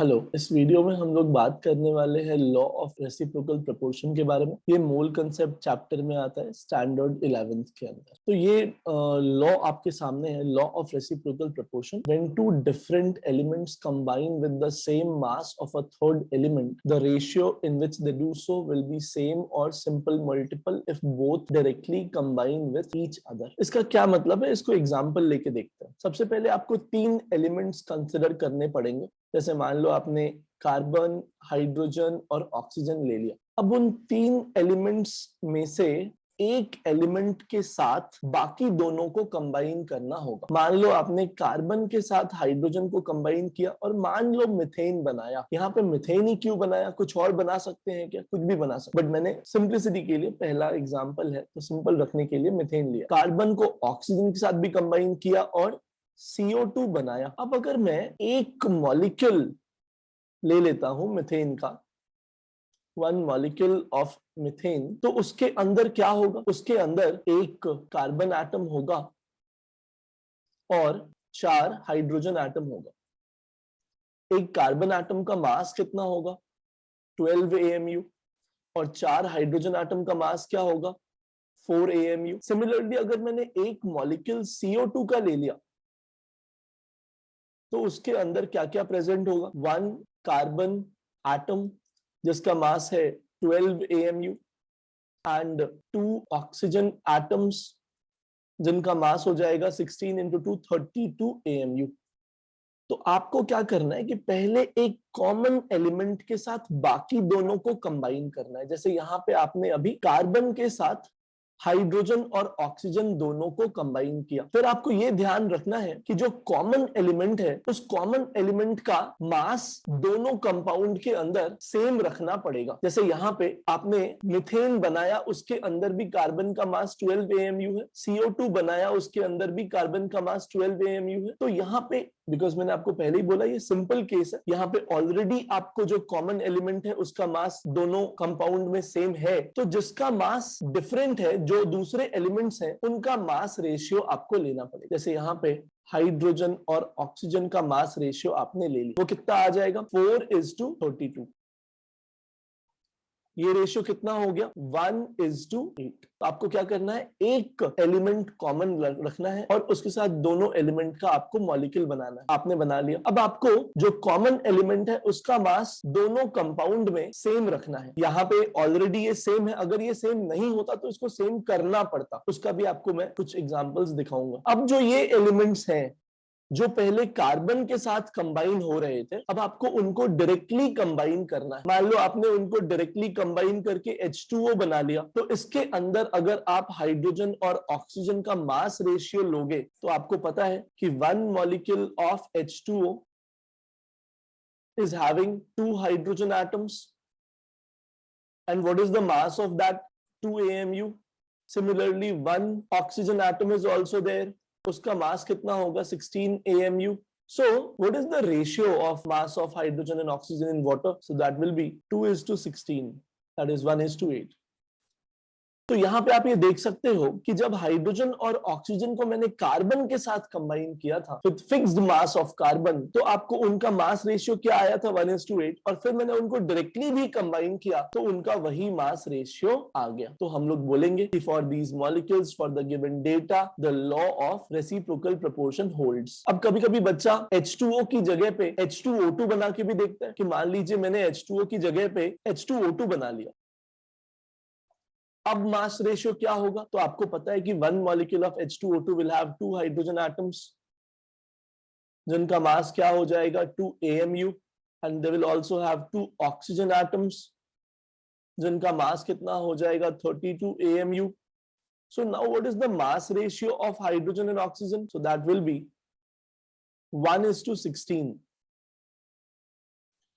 Hello, इस video में हम लोग बात करने वाले हैं लॉ ऑफ रेसिप्रोकल प्रोपोर्शन के बारे में। ये मूल कंसेप्ट चैप्टर में आता है स्टैंडर्ड 11th के अंदर। तो ये लॉ आपके सामने है, law of reciprocal proportion. When two different elements combine with the same mass of a third element, the ratio in which they do so will be same or simple multiple if both directly combine with each other. इसका क्या मतलब है, इसको example लेके देखते हैं। सबसे पहले आपको 3 एलिमेंट्स कंसिडर करने पड़ेंगे। जैसे मान लो आपने कार्बन, हाइड्रोजन और ऑक्सीजन ले लिया। अब उन 3 एलिमेंट्स में से एक एलिमेंट के साथ बाकी दोनों को कंबाइन करना होगा। मान लो आपने कार्बन के साथ हाइड्रोजन को कंबाइन किया और मान लो मीथेन बनाया। यहाँ पे मीथेन ही क्यों बनाया, कुछ और बना सकते हैं क्या? कुछ भी बना सकते, बट मैंने सिंप्लिसिटी के लिए, पहला एग्जांपल है तो सिंपल रखने के लिए मीथेन लिया। कार्बन को ऑक्सीजन के साथ भी कंबाइन किया और CO2 बनाया। अब अगर मैं एक मॉलिक्यूल ले लेता हूं मीथेन का, 1 मॉलिक्यूल ऑफ मीथेन, तो उसके अंदर क्या होगा? उसके अंदर एक कार्बन एटम होगा और 4 हाइड्रोजन एटम होगा। एक कार्बन एटम का मास कितना होगा? 12 AMU। और 4 हाइड्रोजन एटम का मास क्या होगा? 4 AMU। सिमिलरली अगर मैंने एक मॉलिक्यूल CO2 का ले लिया तो उसके अंदर क्या क्या प्रेजेंट होगा? 1 कार्बन एटम जिसका मास है 12 AMU एंड 2 ऑक्सीजन एटम्स जिनका मास हो जाएगा 16 इंटू 2 32 AMU। तो आपको क्या करना है कि पहले एक कॉमन एलिमेंट के साथ बाकी दोनों को कंबाइन करना है। जैसे यहाँ पे आपने अभी कार्बन के साथ हाइड्रोजन और ऑक्सीजन दोनों को कंबाइन किया। फिर आपको यह ध्यान रखना है कि जो कॉमन एलिमेंट है उस कॉमन एलिमेंट का मास दोनों कंपाउंड के अंदर सेम रखना पड़ेगा। जैसे यहाँ पे आपने मीथेन बनाया, उसके अंदर भी कार्बन का मास 12 AMU है। CO2 बनाया, उसके अंदर भी कार्बन का मास 12 AMU है। तो यहाँ पे, बिकॉज मैंने आपको पहले ही बोला ये सिंपल केस है, यहाँ पे ऑलरेडी आपको जो कॉमन एलिमेंट है उसका मास दोनों कंपाउंड में सेम है। तो जिसका मास डिफरेंट है, जो दूसरे एलिमेंट्स हैं, उनका मास रेशियो आपको लेना पड़ेगा। जैसे यहाँ पे हाइड्रोजन और ऑक्सीजन का मास रेशियो आपने ले लिया, वो कितना आ जाएगा? 4:32। ये रेशियो कितना हो गया? 1:8। तो आपको क्या करना है, एक एलिमेंट कॉमन रखना है और उसके साथ दोनों एलिमेंट का आपको मॉलिक्यूल बनाना है। आपने बना लिया। अब आपको जो कॉमन एलिमेंट है उसका मास दोनों कंपाउंड में सेम रखना है। यहाँ पे ऑलरेडी ये सेम है, अगर ये सेम नहीं होता तो इसको सेम करना पड़ता। उसका भी आपको मैं कुछ एग्जांपल्स दिखाऊंगा। अब जो ये एलिमेंट्स हैं जो पहले कार्बन के साथ कंबाइन हो रहे थे, अब आपको उनको डायरेक्टली कंबाइन करना है। मान लो आपने उनको डायरेक्टली कंबाइन करके H2O बना लिया, तो इसके अंदर अगर आप हाइड्रोजन और ऑक्सीजन का मास रेशियो लोगे तो आपको पता है कि 1 molecule of H2O is having 2 hydrogen atoms, and what is the mass of that 2 AMU? Similarly, 1 oxygen atom is also there. उसका मास कितना होगा? 16 AMU. So, what is the ratio of mass of hydrogen and oxygen in water? So that will be 2:16. That is 1:8. तो यहाँ पे आप ये देख सकते हो कि जब हाइड्रोजन और ऑक्सीजन को मैंने कार्बन के साथ कंबाइन किया था with fixed mass of carbon, तो आपको उनका मास रेशियो क्या आया था? 1:8। और फिर मैंने उनको डायरेक्टली भी कंबाइन किया तो उनका वही मास रेशियो आ गया। तो हम लोग बोलेंगे कि for these molecules for the given data the law of reciprocal proportion holds. अब कभी कभी बच्चा H2O की जगह पे H2O2 बना के भी देखता है कि मान लीजिए मैंने H2O की जगह पे H2O2 बना लिया। अब मास रेशियो क्या होगा? तो आपको पता है कि 1 molecule of H2O2 will have 2 hydrogen atoms जिनका मास क्या हो जाएगा? 2 AMU, and they will also have 2 oxygen atoms जिनका मास कितना हो जाएगा? 32 AMU. So now what is the mass ratio of hydrogen and oxygen? So that will be 1:16.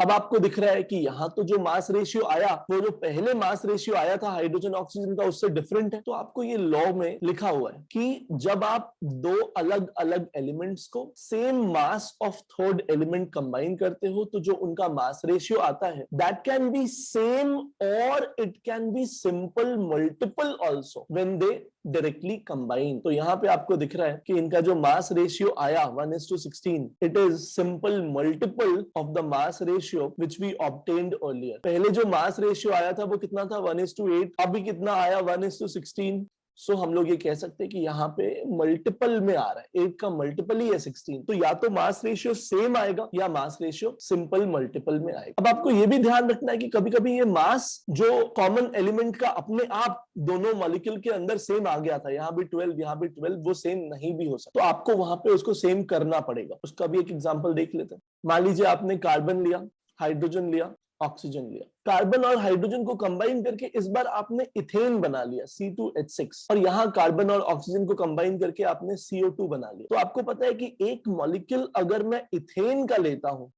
अब आपको दिख रहा है कि यहाँ तो जो मास रेशियो आया वो जो पहले मास रेशियो आया था हाइड्रोजन ऑक्सीजन का उससे डिफरेंट है। तो आपको ये लॉ में लिखा हुआ है कि जब आप दो अलग अलग एलिमेंट्स को same mass of third element combine करते हो तो जो उनका मास रेशियो आता है दैट कैन बी सेम और it can be simple multiple also when they directly combine. तो यहाँ पे आपको दिख रहा है कि इनका जो मास रेशियो आया 1:16 it is simple multiple of the mass ratio which we obtained earlier. पहले जो मास रेशियो आया था वो कितना था 1:8, अभी कितना आया 1:16। सो हम लोग ये कह सकते हैं कि यहाँ पे मल्टीपल में आ रहा है, 8 का मल्टीपल ही है 16। तो या तो मास रेशियो सेम आएगा या मास रेशियो सिंपल मल्टीपल में आएगा। अब आपको ये भी ध्यान रखना है कि कभी कभी ये मास जो कॉमन एलिमेंट का अपने आप दोनों मॉलिक्यूल के अंदर सेम आ गया था, यहाँ भी 12 यहाँ भी 12, वो सेम नहीं भी हो सकता, तो आपको वहां पे उसको सेम करना पड़ेगा। उसका भी एक एग्जाम्पल देख लेते हैं। मान लीजिए आपने कार्बन लिया, हाइड्रोजन लिया, ऑक्सीजन लिया। कार्बन और हाइड्रोजन को कंबाइन करके इस बार आपने इथेन बना लिया C2H6 और यहाँ कार्बन और ऑक्सीजन को कंबाइन करके आपने CO2 बना लिया। तो आपको पता है कि एक मॉलिक्यूल अगर मैं इथेन का लेता हूं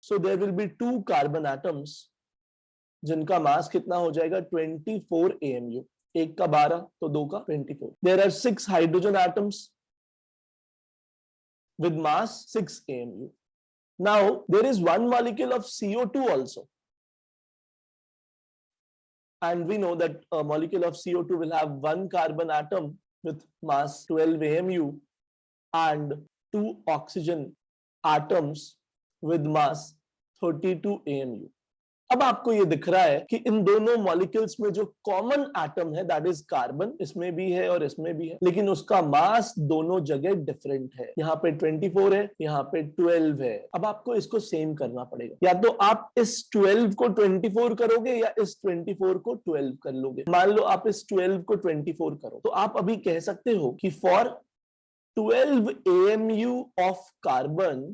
so there will be 2 carbon atoms जिनका मास कितना हो जाएगा 24 AMU। एक का 12 तो दो का 24। There are 6 hydrogen atoms with mass 6 AMU. Now there is one molecule of CO2 also, and we know that a molecule of CO2 will have one carbon atom with mass 12 AMU and 2 oxygen atoms with mass 32 AMU. अब आपको ये दिख रहा है कि इन दोनों molecules में जो कॉमन एटम है दैट इज कार्बन, इसमें भी है और इसमें भी है, लेकिन उसका मास दोनों जगह डिफरेंट है। यहाँ पे 24 है, यहाँ पे 12 है। अब आपको इसको सेम करना पड़ेगा, या तो आप इस 12 को 24 करोगे या इस 24 को 12 कर लोगे। मान लो आप इस 12 को 24 करो तो आप अभी कह सकते हो कि for 12 AMU of carbon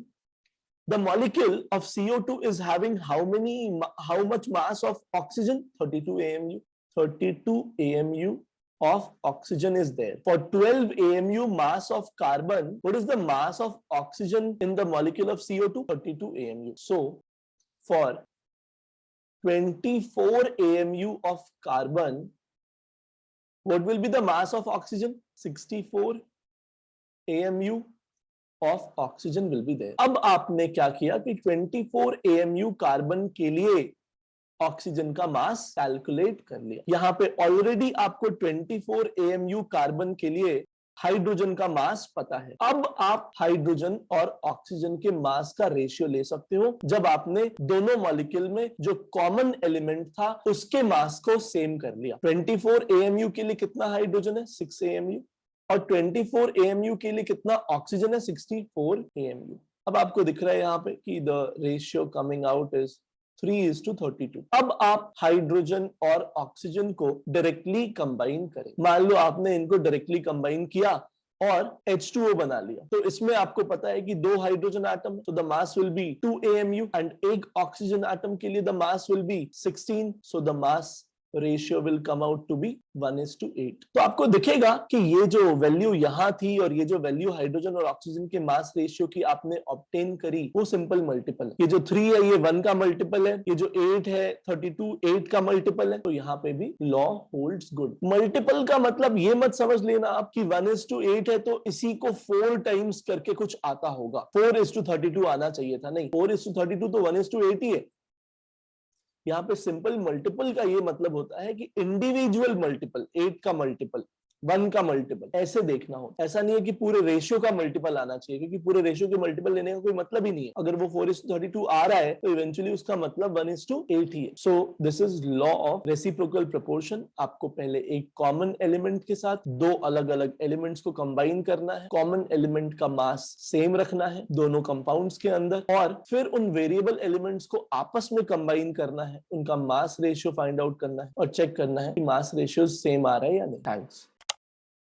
the molecule of CO2 is having how much mass of oxygen? 32 AMU. 32 AMU of oxygen is there. For 12 AMU mass of carbon, what is the mass of oxygen in the molecule of CO2? 32 AMU. So for 24 AMU of carbon, what will be the mass of oxygen? 64 AMU of oxygen will be there. अब आपने क्या किया कि 24 AMU carbon के लिए oxygen का mass calculate कर लिया। यहाँ पे ऑलरेडी आपको 24 AMU कार्बन के लिए हाइड्रोजन का मास पता है। अब आप हाइड्रोजन और ऑक्सीजन के मास का रेशियो ले सकते हो जब आपने दोनों मॉलिक्यूल में जो कॉमन एलिमेंट था उसके मास को सेम कर लिया। 24 AMU के लिए कितना हाइड्रोजन है? 6 AMU और 24 AMU के लिए कितना ऑक्सीजन है? 64 AMU। अब आपको दिख रहा है यहाँ पे कि the ratio coming out is 3:32। अब आप हाइड्रोजन और ऑक्सीजन को डायरेक्टली कंबाइन करें। मान लो आपने इनको डायरेक्टली कंबाइन किया और H2O बना लिया, तो इसमें आपको पता है कि 2 हाइड्रोजन एटम, तो the mass will be 2 AMU and एक ऑक्सीजन एटम के लिए the mass will be 16, so the mass ratio will come out to be 1:8। तो आपको दिखेगा कि ये जो वैल्यू यहाँ थी और ये जो वैल्यू हाइड्रोजन और ऑक्सीजन के मास रेशियो की आपने ऑब्टेन करी वो सिंपल मल्टीपल है। ये जो 3 है ये 1 का मल्टीपल है, ये जो 8 है 32 8 का मल्टीपल है। तो यहाँ पे भी लॉ होल्ड्स गुड। मल्टीपल का मतलब ये मत समझ लेना आप कि 1:8 है तो इसी को 4 टाइम्स करके कुछ आता होगा, 4:32 आना चाहिए था, नहीं, 4:32 तो 1:8 ही है। यहाँ पे सिंपल मल्टीपल का ये मतलब होता है कि इंडिविजुअल मल्टीपल, 8 का मल्टीपल, 1 का मल्टीपल, ऐसे देखना हो। ऐसा नहीं है कि पूरे रेशियो का मल्टीपल आना चाहिए, क्योंकि पूरे रेशियो के मल्टीपल लेने का कोई मतलब ही नहीं है। अगर वो 4:32 आ रहा है तो इवेंचुअली उसका मतलब 1:8 ही है। So this is law of reciprocal proportion. आपको पहले एक कॉमन एलिमेंट के साथ 2 अलग अलग एलिमेंट्स को कंबाइन करना है, कॉमन एलिमेंट का मास सेम रखना है दोनों कंपाउंड्स के अंदर, और फिर उन वेरिएबल एलिमेंट्स को आपस में कंबाइन करना है, उनका मास रेशियो फाइंड आउट करना है और चेक करना है कि मास रेशियो सेम आ रहा है या नहीं। थैंक्स।